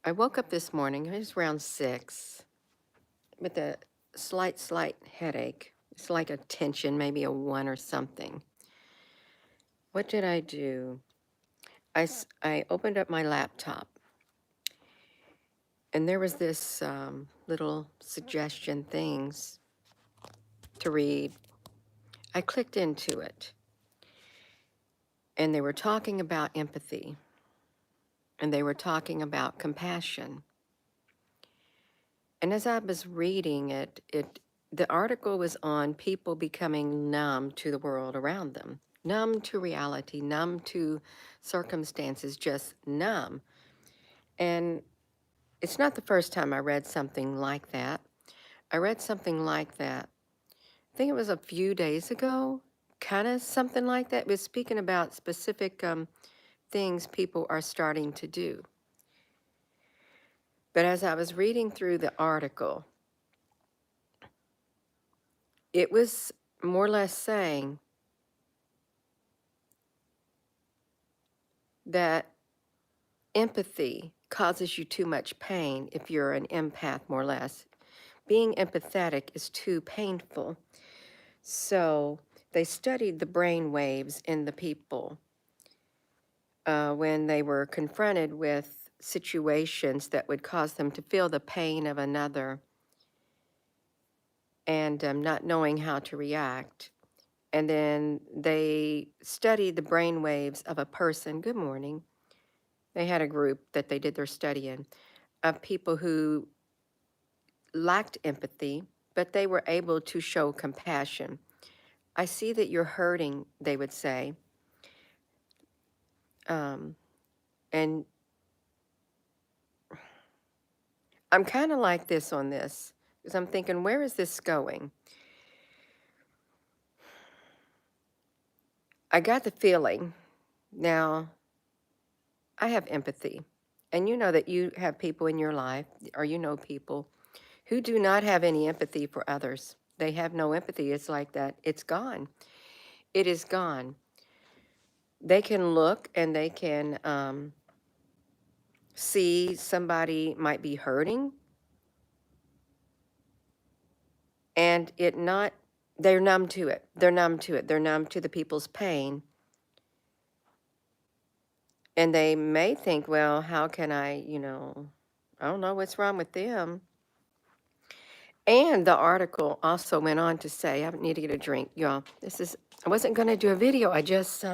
I woke up this morning, it was around 6, with a slight headache. It's like a tension, maybe a 1 or something. What did I do? I opened up my laptop, and there was this little suggestion things to read. I clicked into it, and they were talking about empathy, and they were talking about compassion. And as I was reading it, the article was on people becoming numb to the world around them, numb to reality, numb to circumstances, just numb. And it's not the first time I read something like that. I read something like that. I think it was a few days ago, kind of something like that. It was speaking about specific things people are starting to do. But as I was reading through the article, it was more or less saying that empathy causes you too much pain if you're an empath, more or less. Being empathetic is too painful. So they studied the brain waves in the people when they were confronted with situations that would cause them to feel the pain of another and not knowing how to react. And then they studied the brain waves of a person. Good morning. They had a group that they did their study in of people who lacked empathy, but they were able to show compassion. I see that you're hurting, they would say. And I'm kind of like this on this, because I'm thinking, where is this going? I got the feeling, now, I have empathy. And you know that you have people in your life, or you know people, who do not have any empathy for others. They have no empathy. It's like that. It's gone. It is gone. They can look and they can see somebody might be hurting and they're numb to it. They're numb to it. They're numb to the people's pain. And they may think, well, how can I don't know what's wrong with them. And the article also went on to say, I need to get a drink, y'all. I wasn't going to do a video. I just,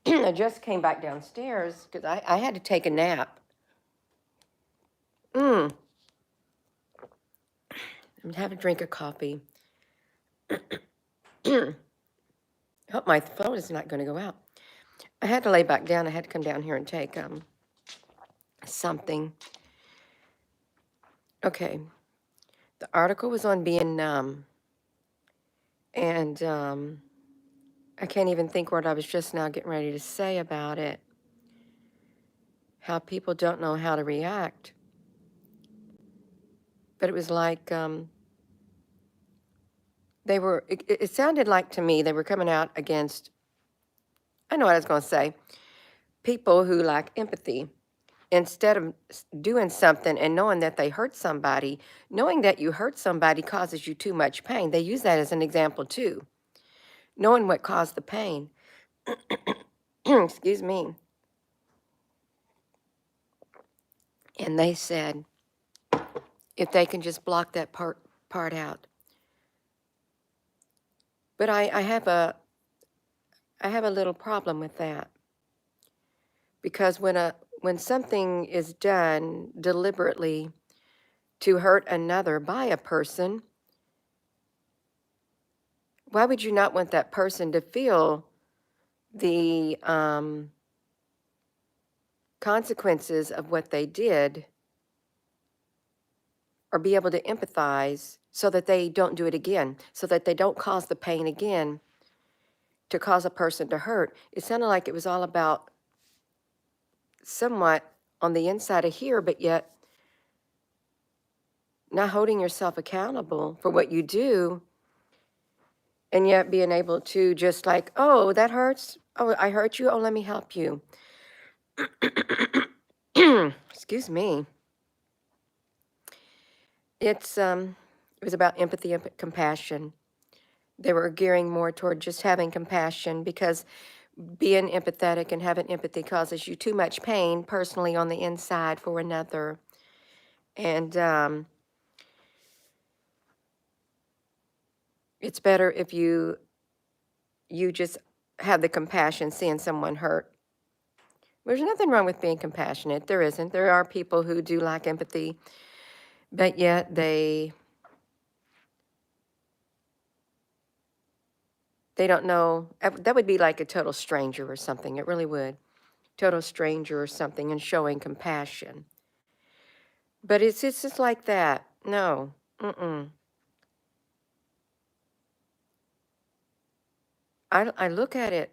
I just came back downstairs because I had to take a nap. I'm going to have a drink of coffee. Hope my phone is not going to go out. I had to lay back down. I had to come down here and take something. Okay. The article was on being numb. And I can't even think what I was just now getting ready to say about it. How people don't know how to react. But it was like it sounded like to me they were coming out against, I know what I was going to say, people who lack empathy. Instead of doing something and knowing that they hurt somebody, knowing that you hurt somebody causes you too much pain. They use that as an example too. Knowing what caused the pain. Excuse me. And they said, if they can just block that part out. But I have a little problem with that. Because when something is done deliberately to hurt another by a person, why would you not want that person to feel the consequences of what they did, or be able to empathize so that they don't do it again, so that they don't cause the pain again to cause a person to hurt? It sounded like it was all about somewhat on the inside of here, but yet not holding yourself accountable for what you do, and yet being able to just like, oh, that hurts. Oh, I hurt you. Oh, let me help you. excuse me. It was about empathy and compassion. They were gearing more toward just having compassion because being empathetic and having empathy causes you too much pain personally on the inside for another. And it's better if you just have the compassion seeing someone hurt. There's nothing wrong with being compassionate. There isn't. There are people who do lack empathy, but yet they don't know. That would be like a total stranger or something. It really would. Total stranger or something, and showing compassion. But it's just like that. No. Mm-mm. I look at it.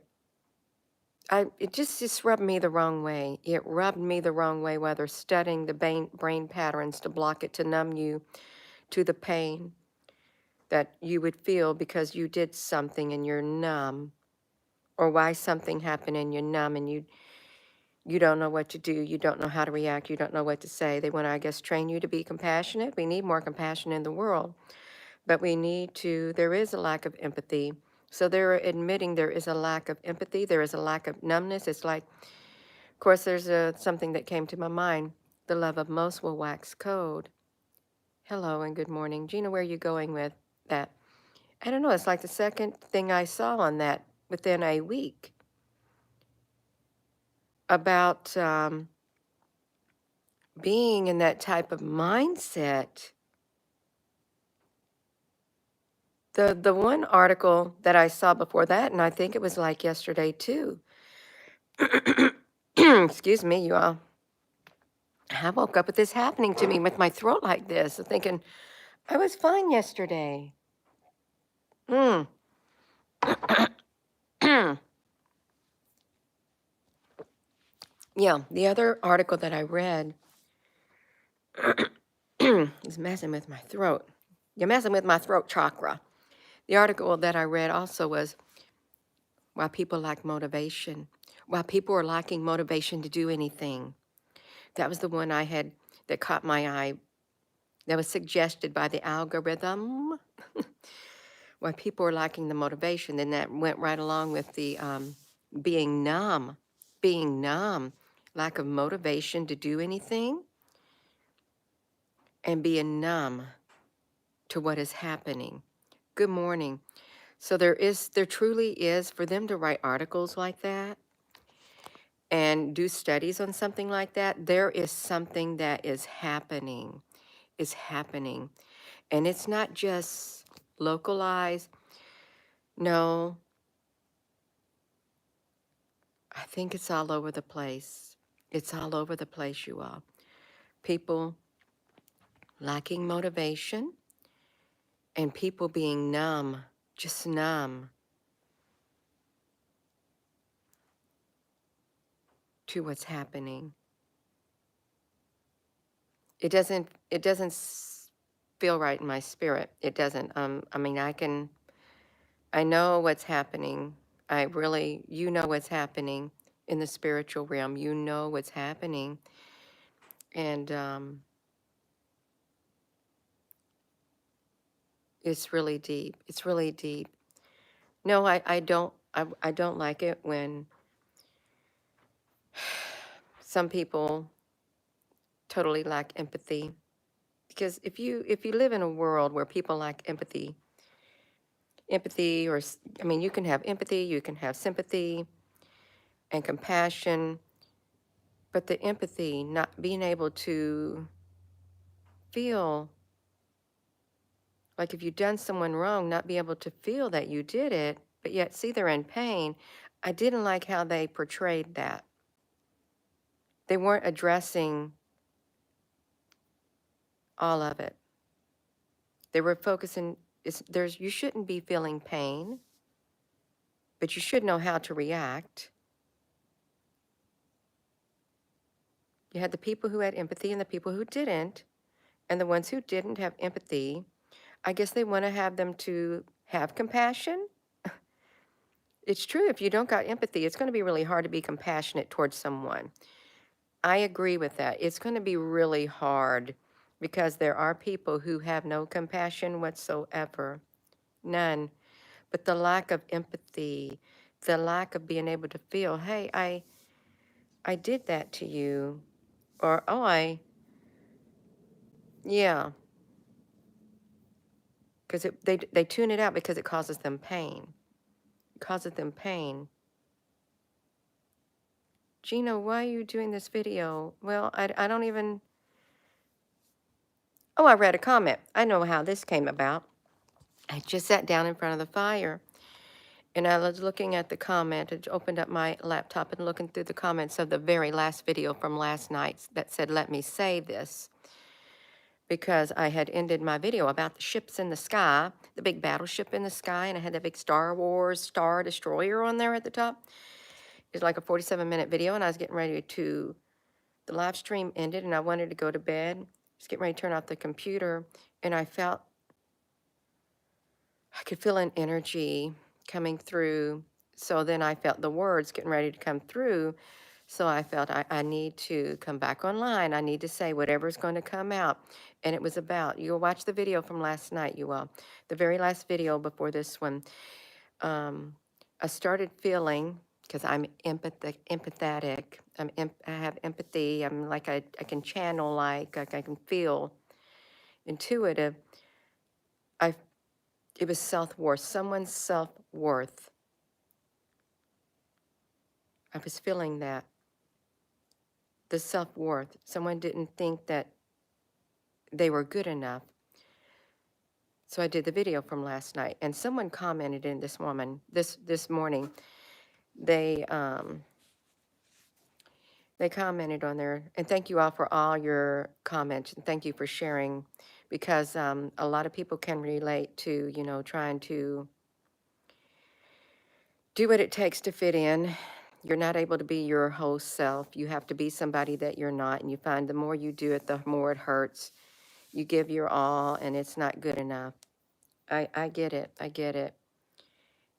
It just rubbed me the wrong way. It rubbed me the wrong way, whether studying the brain patterns to block it, to numb you to the pain that you would feel because you did something and you're numb, or why something happened and you're numb and you don't know what to do, you don't know how to react, you don't know what to say. They want to, I guess, train you to be compassionate. We need more compassion in the world, but there is a lack of empathy. So they're admitting there is a lack of empathy, there is a lack of numbness. It's like, of course, there's something that came to my mind. The love of most will wax cold. Hello and good morning. Gina, where are you going with that? I don't know. It's like the second thing I saw on that within a week about being in that type of mindset. The one article that I saw before that, and I think it was like yesterday too. Excuse me, you all. I woke up with this happening to me with my throat like this, thinking I was fine yesterday. Mm. Yeah, the other article that I read is messing with my throat. You're messing with my throat chakra. The article that I read also was why people lack motivation, why people are lacking motivation to do anything. That was the one that caught my eye, that was suggested by the algorithm. Why people are lacking the motivation. Then that went right along with the being numb, lack of motivation to do anything, and being numb to what is happening. Good morning. So there truly is, for them to write articles like that and do studies on something like that, there is something that is happening. And it's not just localized. No, I think it's all over the place. It's all over the place, you all. People lacking motivation and people being numb, just numb to what's happening. It doesn't feel right in my spirit. It doesn't. I mean, I know what's happening. You know what's happening in the spiritual realm. You know what's happening. And it's really deep. It's really deep. No, I don't like it when some people totally lack empathy. Because if you live in a world where people lack empathy, I mean, you can have empathy, you can have sympathy and compassion, but the empathy, not being able to feel, like if you've done someone wrong, not be able to feel that you did it, but yet see they're in pain. I didn't like how they portrayed that. They weren't addressing all of it. They were focusing, you shouldn't be feeling pain, but you should know how to react. You had the people who had empathy and the people who didn't. And the ones who didn't have empathy, I guess they want to have them to have compassion. It's true, if you don't got empathy, it's going to be really hard to be compassionate towards someone. I agree with that. It's going to be really hard because there are people who have no compassion whatsoever, none. But the lack of empathy, the lack of being able to feel, hey, I did that to you, or oh, yeah, because they tune it out because it causes them pain. It causes them pain. Gina, why are you doing this video? Well, I don't even. Oh, I read a comment. I know how this came about. I just sat down in front of the fire and I was looking at the comment. I opened up my laptop and looking through the comments of the very last video from last night that said, let me say this, because I had ended my video about the ships in the sky, the big battleship in the sky, and I had the big Star Wars Star Destroyer on there at the top. It's like a 47-minute video, and I was getting ready to, the live stream ended, and I wanted to go to bed. I was getting ready to turn off the computer, and I could feel an energy coming through. So then I felt the words getting ready to come through. So I felt I need to come back online. I need to say whatever's going to come out. And it was about, you'll watch the video from last night, you all. The very last video before this one. I started feeling, because I'm empathetic. I have empathy. I'm like, I can channel, like I can feel intuitive. I It was self-worth, someone's self-worth. I was feeling that, the self-worth. Someone didn't think that they were good enough. So I did the video from last night, and someone commented in this morning. They commented on there, and thank you all for all your comments, and thank you for sharing, because a lot of people can relate to, trying to do what it takes to fit in. You're not able to be your whole self. You have to be somebody that you're not. And you find the more you do it, the more it hurts. You give your all and it's not good enough. I get it. I get it.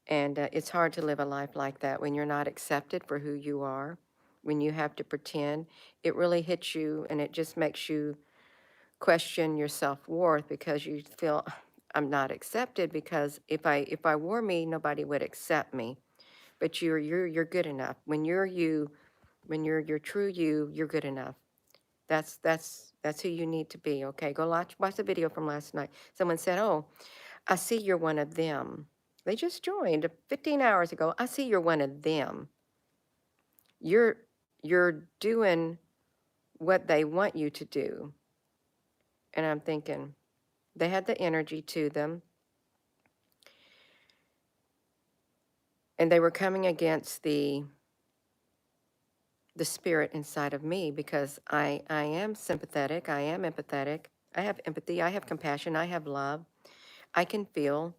And it's hard to live a life like that when you're not accepted for who you are, when you have to pretend. It really hits you and it just makes you question your self-worth because you feel I'm not accepted, because if I were me, nobody would accept me. But you're good enough. When you're you, when you're your true you, you're good enough. That's who you need to be. Okay, go watch the video from last night. Someone said, "Oh, I see you're one of them." They just joined 15 hours ago. I see you're one of them. You're you're doing what they want you to do. And I'm thinking, they had the energy to them, and they were coming against the spirit inside of me, because I am sympathetic, I am empathetic, I have empathy, I have compassion, I have love. I can feel,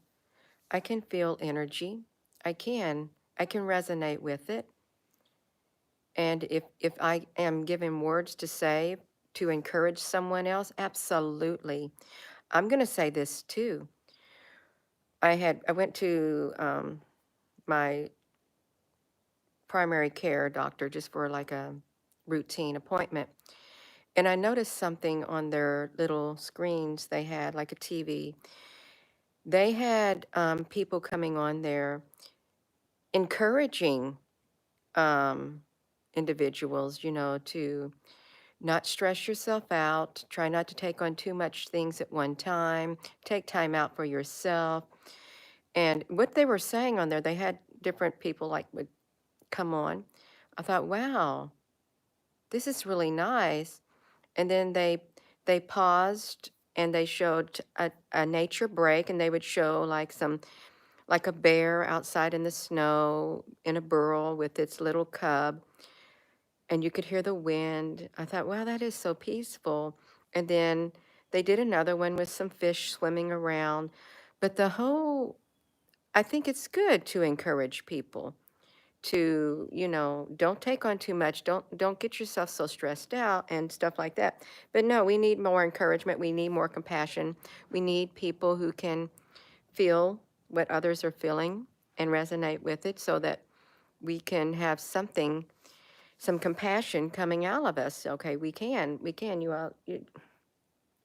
I can feel energy. I can. I can resonate with it. And if I am given words to say to encourage someone else, absolutely. I'm going to say this too. I went to my primary care doctor just for like a routine appointment. And I noticed something on their little screens they had, like a TV. They had people coming on there encouraging um, individuals, to not stress yourself out, try not to take on too much things at one time, take time out for yourself. And what they were saying on there, they had different people like would come on. I thought, wow, this is really nice. And then they paused and they showed a nature break, and they would show like a bear outside in the snow in a burrow with its little cub, and you could hear the wind. I thought, wow, that is so peaceful. And then they did another one with some fish swimming around. But I think it's good to encourage people to, don't take on too much. Don't get yourself so stressed out and stuff like that. But no, we need more encouragement. We need more compassion. We need people who can feel what others are feeling and resonate with it, so that we can have something some compassion coming out of us. Okay, we can.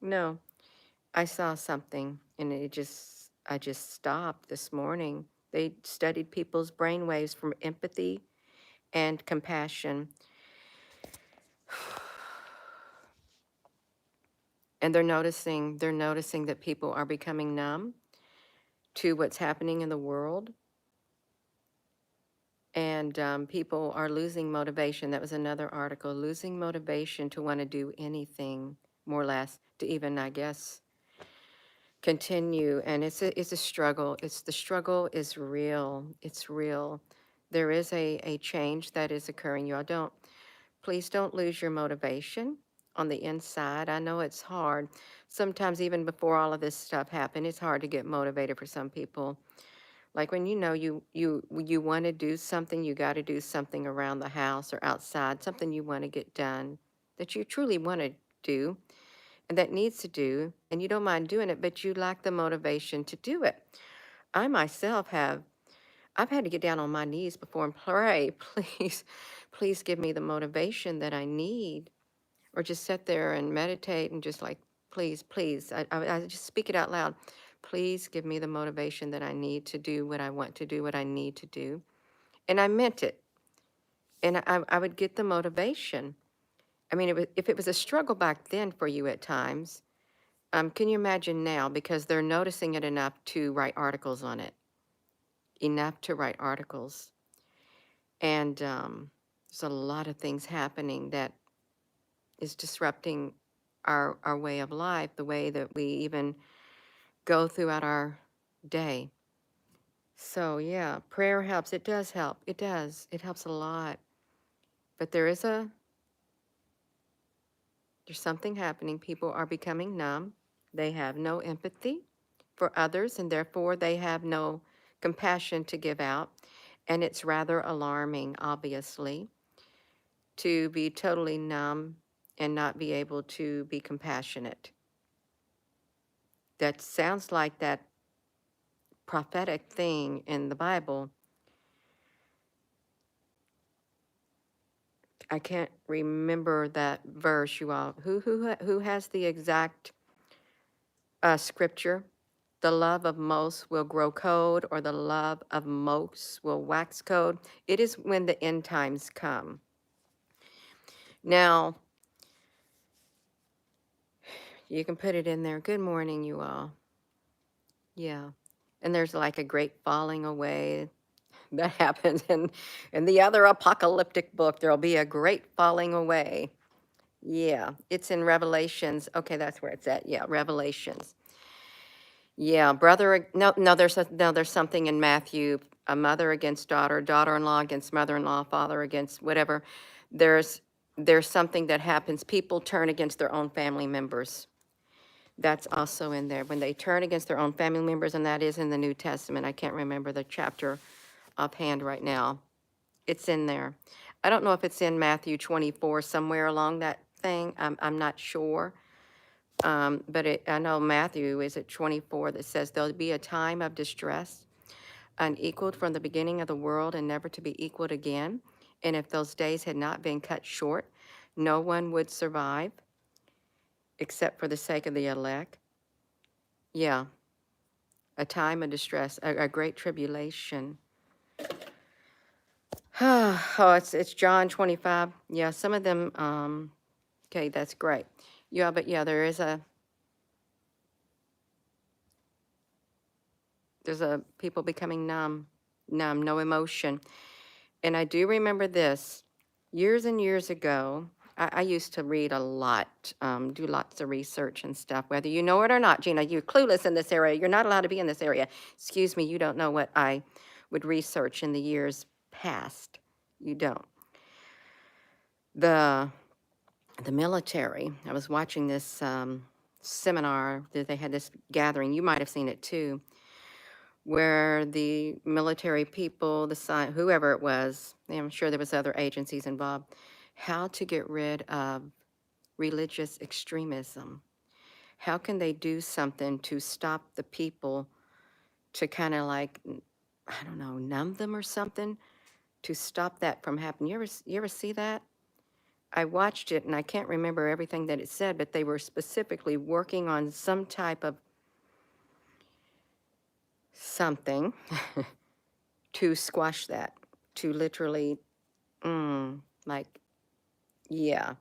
No, I saw something, and I just stopped this morning. They studied people's brain waves from empathy and compassion, and they're noticing that people are becoming numb to what's happening in the world, and people are losing motivation. That was another article, losing motivation to want to do anything, more or less, to even, I guess, continue. And it's a struggle. The struggle is real. It's real. There is a change that is occurring. Y'all please don't lose your motivation on the inside. I know it's hard. Sometimes even before all of this stuff happened, it's hard to get motivated for some people. Like when you want to do something, you got to do something around the house or outside, something you want to get done that you truly want to do and that needs to do, and you don't mind doing it, but you lack the motivation to do it. I myself I've had to get down on my knees before and pray, please, please give me the motivation that I need, or just sit there and meditate and just like, please, please, I just speak it out loud. Please give me the motivation that I need to do what I want to do, what I need to do. And I meant it. And I would get the motivation. I mean, if it was a struggle back then for you at times, can you imagine now? Because they're noticing it enough to write articles on it, enough to write articles. And there's a lot of things happening that is disrupting our way of life, the way that we even go throughout our day. So yeah, prayer helps. It does help. It does. It helps a lot. But there's something happening. People are becoming numb. They have no empathy for others, and therefore they have no compassion to give out. And it's rather alarming, obviously, to be totally numb and not be able to be compassionate. That sounds like that prophetic thing in the Bible. I can't remember that verse, you all. Who has the exact scripture? The love of most will grow cold, or the love of most will wax cold. It is when the end times come. Now, you can put it in there. Good morning, you all. Yeah. And there's like a great falling away that happens in the other apocalyptic book. There'll be a great falling away. Yeah, it's in Revelations. Okay, that's where it's at. Yeah, Revelations. Yeah, no, there's something in Matthew, a mother against daughter, daughter-in-law against mother-in-law, father against whatever. There's there's something that happens. People turn against their own family members. That's also in there when they turn against their own family members, and that is in the New Testament. I can't remember the chapter offhand right now. It's in there. I don't know if it's in Matthew 24, somewhere along that thing. I'm not sure. But I know Matthew is at 24 that says there'll be a time of distress, unequaled from the beginning of the world and never to be equaled again. And if those days had not been cut short, no one would survive except for the sake of the elect. Yeah, a time of distress, a great tribulation. Oh, it's John 25. Yeah, some of them, okay, that's great. Yeah, but yeah, there's a people becoming numb, no emotion. And I do remember this years and years ago. I used to read a lot, do lots of research and stuff, whether you know it or not. Gina, you're clueless in this area. You're not allowed to be in this area. Excuse me, you don't know what I would research in the years past. You don't. The military, I was watching this seminar that they had, this gathering. You might have seen it too, where the military people, whoever it was, I'm sure there was other agencies involved, how to get rid of religious extremism. How can they do something to stop the people, to kind of like, I don't know, numb them or something? to stop that from happening. You ever see that? I watched it and I can't remember everything that it said, but they were specifically working on some type of something to squash that, to literally, like, yeah,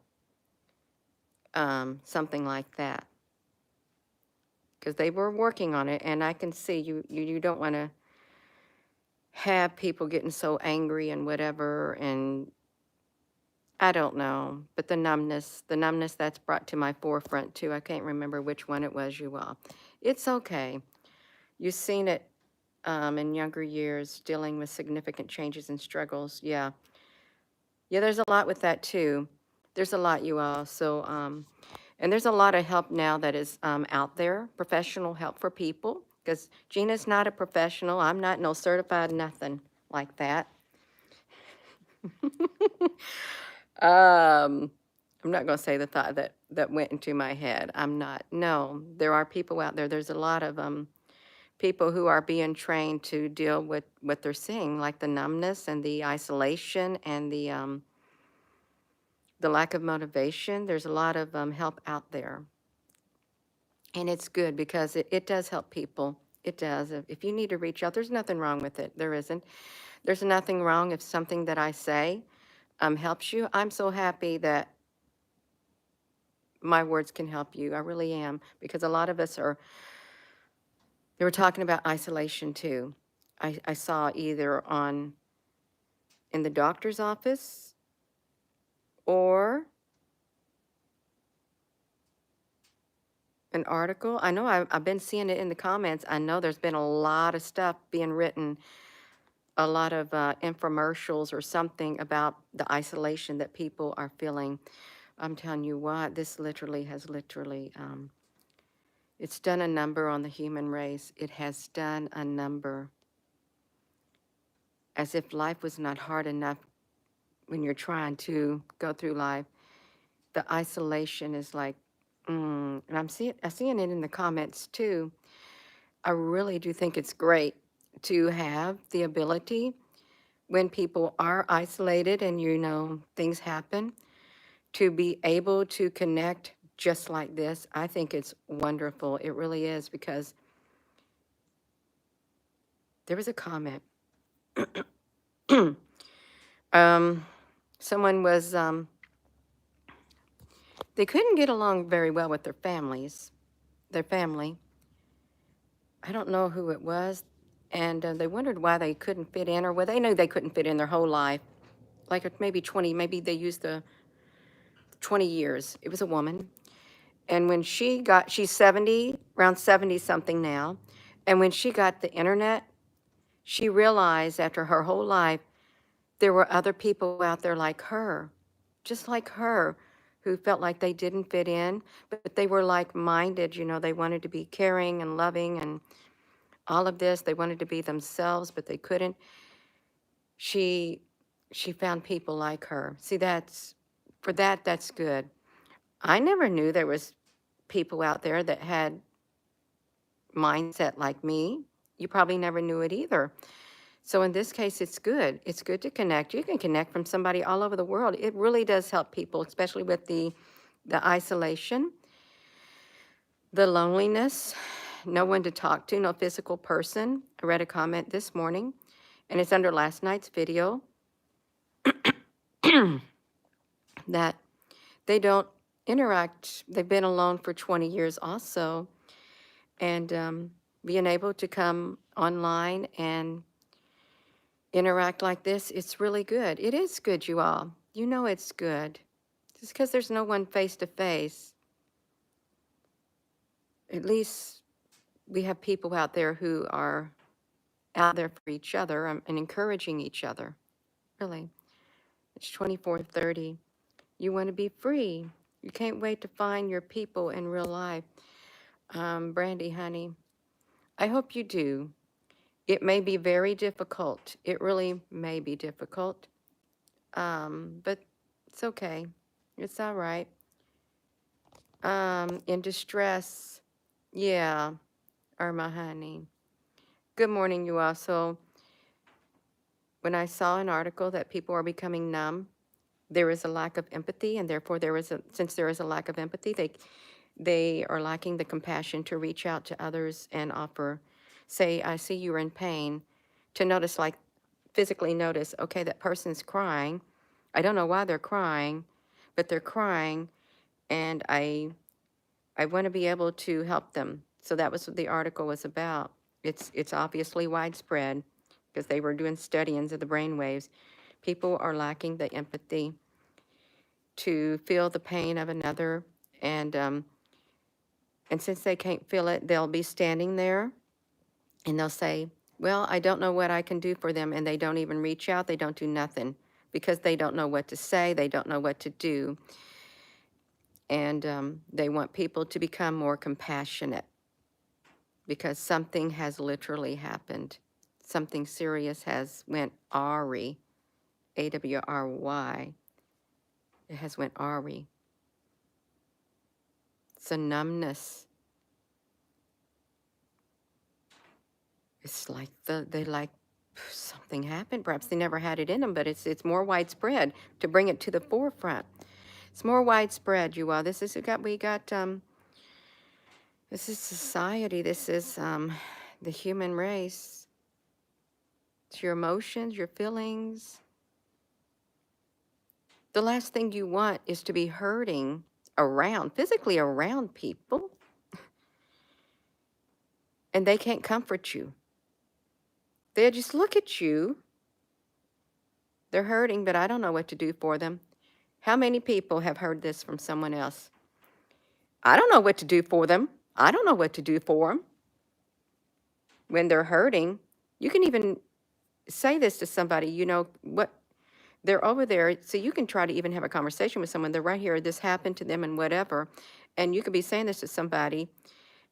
something like that. Because they were working on it, and I can see you don't want to have people getting so angry and whatever, and I don't know, but the numbness that's brought to my forefront too. I can't remember which one it was, you all. It's okay. You've seen it in younger years, dealing with significant changes and struggles. Yeah. Yeah, there's a lot with that too. There's a lot, you all. So, and there's a lot of help now that is out there, professional help for people, because Gina's not a professional. I'm not no certified nothing like that. I'm not going to say the thought that went into my head. I'm not. No, there are people out there. There's a lot of people who are being trained to deal with what they're seeing, like the numbness and the isolation and the lack of motivation. There's a lot of help out there. And it's good because it does help people. It does. If you need to reach out, there's nothing wrong with it. There isn't. There's nothing wrong if something that I say helps you. I'm so happy that my words can help you. I really am, because a lot of us are, they were talking about isolation too. I saw either in the doctor's office or an article. I know I've been seeing it in the comments. I know there's been a lot of stuff being written, a lot of infomercials or something about the isolation that people are feeling. I'm telling you what, this literally has it's done a number on the human race. It has done a number. As if life was not hard enough when you're trying to go through life. The isolation is like, and I'm seeing it in the comments too. I really do think it's great to have the ability when people are isolated and things happen, to be able to connect just like this. I think it's wonderful. It really is, because there was a comment. Someone was, they couldn't get along very well with their family. I don't know who it was. And they wondered why they couldn't fit in, or well, they knew they couldn't fit in their whole life. Like maybe 20, maybe they used the 20 years. It was a woman. And when she's 70, around 70 something now. And when she got the internet, she realized after her whole life, there were other people out there like her, just like her, who felt like they didn't fit in, but they were like-minded. They wanted to be caring and loving and all of this. They wanted to be themselves, but they couldn't. She found people like her. See, that's good. I never knew there was people out there that had mindset like me. You probably never knew it either. So in this case, it's good. It's good to connect. You can connect from somebody all over the world. It really does help people, especially with the isolation, the loneliness, no one to talk to, no physical person. I read a comment this morning, and it's under last night's video, that they don't interact. They've been alone for 20 years also, and being able to come online and interact like this, it's really good. It is good, you all. It's good. Just because there's no one face to face, at least we have people out there who are out there for each other and encouraging each other. Really. It's 24:30. You want to be free. You can't wait to find your people in real life. Brandy, honey, I hope you do. It may be very difficult. It really may be difficult. But it's okay. It's all right. In distress. Yeah, Irma, honey. Good morning, you all. So When I saw an article that people are becoming numb, there is a lack of empathy, and therefore since there is a lack of empathy, they are lacking the compassion to reach out to others and offer, say, I see you're in pain, to notice, like physically notice, okay, that person's crying. I don't know why they're crying, but they're crying, and I want to be able to help them. So that was what the article was about. It's obviously widespread because they were doing studies of the brain waves. People are lacking the empathy to feel the pain of another, and um, and since they can't feel it, they'll be standing there and they'll say, "Well, I don't know what I can do for them," and they don't even reach out. They don't do nothing because they don't know what to say. They don't know what to do, and they want people to become more compassionate because something has literally happened. Something serious has went awry, AWRY. It has went awry. It's a numbness. It's like they like something happened. Perhaps they never had it in them, but it's more widespread to bring it to the forefront. It's more widespread, you all. This is society. This is the human race. It's your emotions, your feelings. The last thing you want is to be hurting physically around people, and they can't comfort you. They just look at you. They're hurting, but I don't know what to do for them. How many people have heard this from someone else? I don't know what to do for them. I don't know what to do for them. When they're hurting, you can even say this to somebody, what they're over there. So you can try to even have a conversation with someone. They're right here. This happened to them and whatever. And you could be saying this to somebody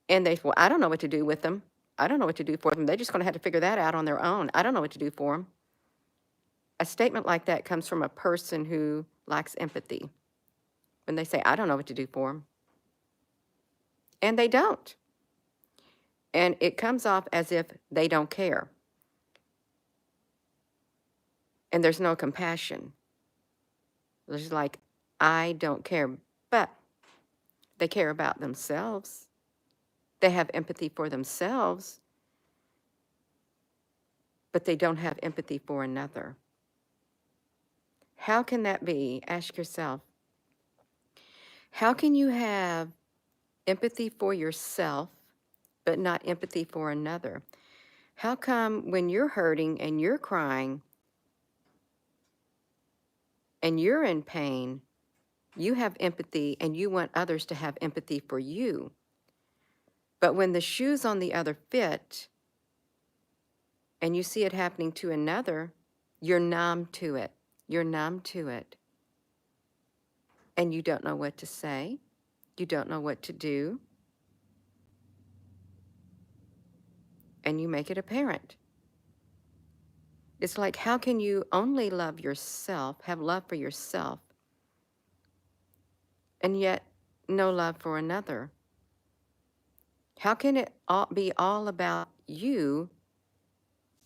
and well, I don't know what to do with them. I don't know what to do for them. They're just going to have to figure that out on their own. I don't know what to do for them. A statement like that comes from a person who lacks empathy when they say, I don't know what to do for them. And they don't. And it comes off as if they don't care. And there's no compassion. There's like, I don't care. But they care about themselves. They have empathy for themselves, but they don't have empathy for another. How can that be? Ask yourself. How can you have empathy for yourself, but not empathy for another? How come when you're hurting and you're crying and you're in pain, you have empathy and you want others to have empathy for you? But when the shoes on the other fit and you see it happening to another, you're numb to it. You're numb to it. And you don't know what to say. You don't know what to do. And you make it apparent. It's like, how can you only love yourself, have love for yourself, and yet no love for another? How can it be all about you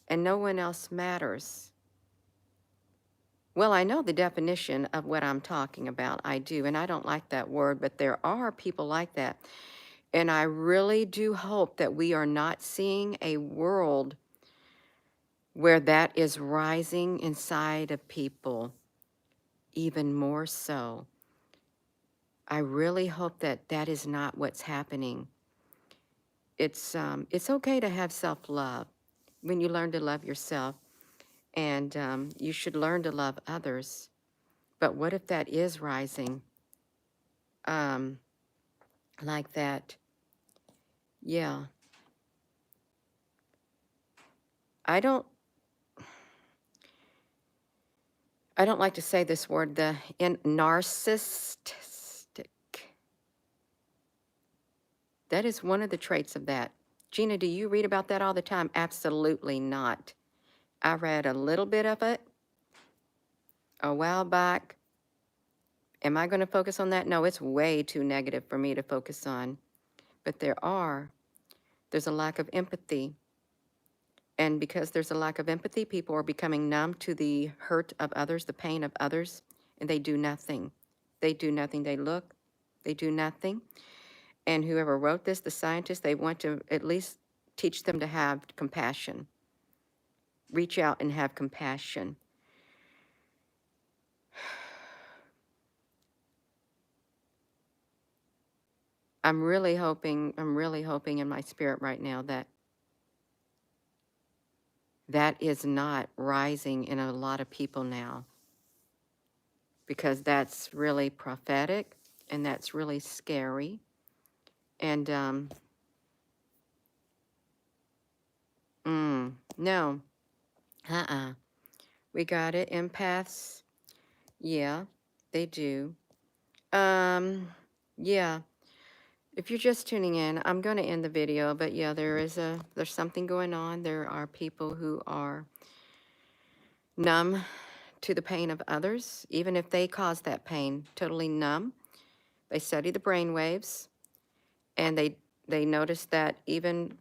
and no one else matters? Well, I know the definition of what I'm talking about. I do, and I don't like that word, but there are people like that. And I really do hope that we are not seeing a world where that is rising inside of people even more so. I really hope that that is not what's happening. It's okay to have self-love when you learn to love yourself, and you should learn to love others. But what if that is rising like that? Yeah. I don't like to say this word, narcissistic. That is one of the traits of that. Gina, do you read about that all the time? Absolutely not. I read a little bit of it a while back. Am I going to focus on that? No, it's way too negative for me to focus on. But there's a lack of empathy. And because there's a lack of empathy, people are becoming numb to the hurt of others, the pain of others, and they do nothing. They do nothing. They look, they do nothing. And whoever wrote this, the scientists, they want to at least teach them to have compassion. Reach out and have compassion. I'm really hoping in my spirit right now that that is not rising in a lot of people now, because that's really prophetic and that's really scary. And no, we got it. Empaths, yeah, they do. Yeah. If you're just tuning in, I'm going to end the video, but yeah, there's something going on. There are people who are numb to the pain of others, even if they cause that pain, totally numb. They study the brain waves, and they notice that even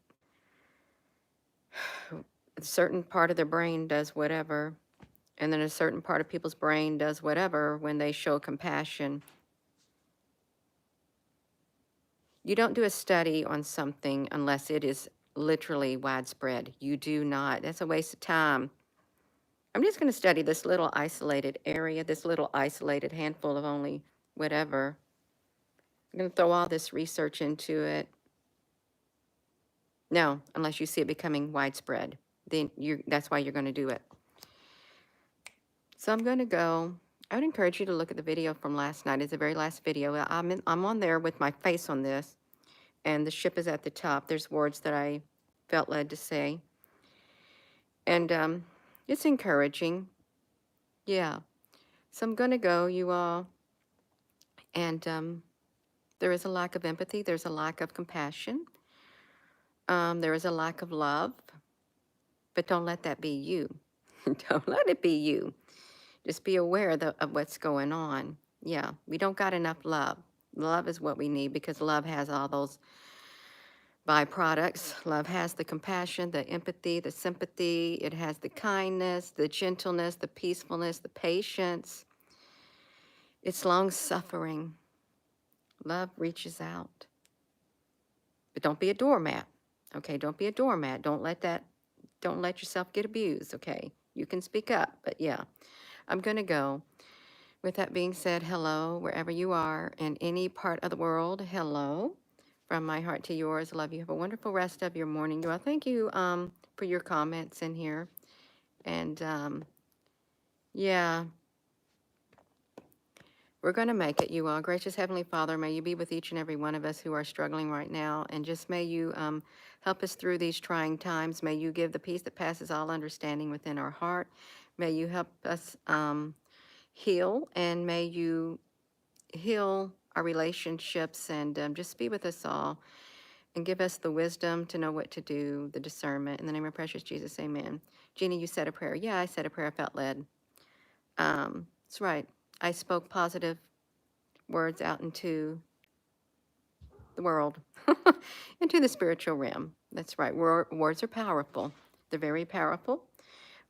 a certain part of their brain does whatever, and then a certain part of people's brain does whatever when they show compassion. You don't do a study on something unless it is literally widespread. You do not. That's a waste of time. I'm just going to study this little isolated area, this little isolated handful of only whatever. I'm going to throw all this research into it. No, unless you see it becoming widespread. Then that's why you're going to do it. So I'm going to go. I would encourage you to look at the video from last night. It's the very last video. I'm on there with my face on this, and the ship is at the top. There's words that I felt led to say. And it's encouraging. Yeah. So I'm going to go, you all. And there is a lack of empathy. There's a lack of compassion. There is a lack of love. But don't let that be you. Don't let it be you. Just be aware of what's going on. Yeah, we don't got enough love. Love is what we need, because love has all those byproducts. Love has the compassion, the empathy, the sympathy. It has the kindness, the gentleness, the peacefulness, the patience. It's long-suffering. Love reaches out. But don't be a doormat. Okay, don't be a doormat. Don't let yourself get abused, okay? You can speak up, but yeah. I'm going to go. With that being said, hello, wherever you are in any part of the world. Hello, from my heart to yours. Love you. Have a wonderful rest of your morning. You all, thank you for your comments in here. And yeah, we're going to make it, you all. Gracious Heavenly Father, may you be with each and every one of us who are struggling right now. And just may you help us through these trying times. May you give the peace that passes all understanding within our heart. May you help us heal, and may you heal our relationships, and just be with us all and give us the wisdom to know what to do, the discernment. In the name of precious Jesus, amen. Jeannie, you said a prayer. Yeah, I said a prayer. I felt led. That's right. I spoke positive words out into the world, into the spiritual realm. That's right. Words are powerful. They're very powerful.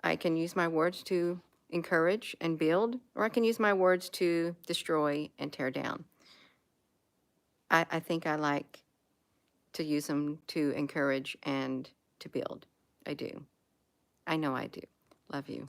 I can use my words to encourage and build, or I can use my words to destroy and tear down. I think I like to use them to encourage and to build. I do. I know I do. Love you.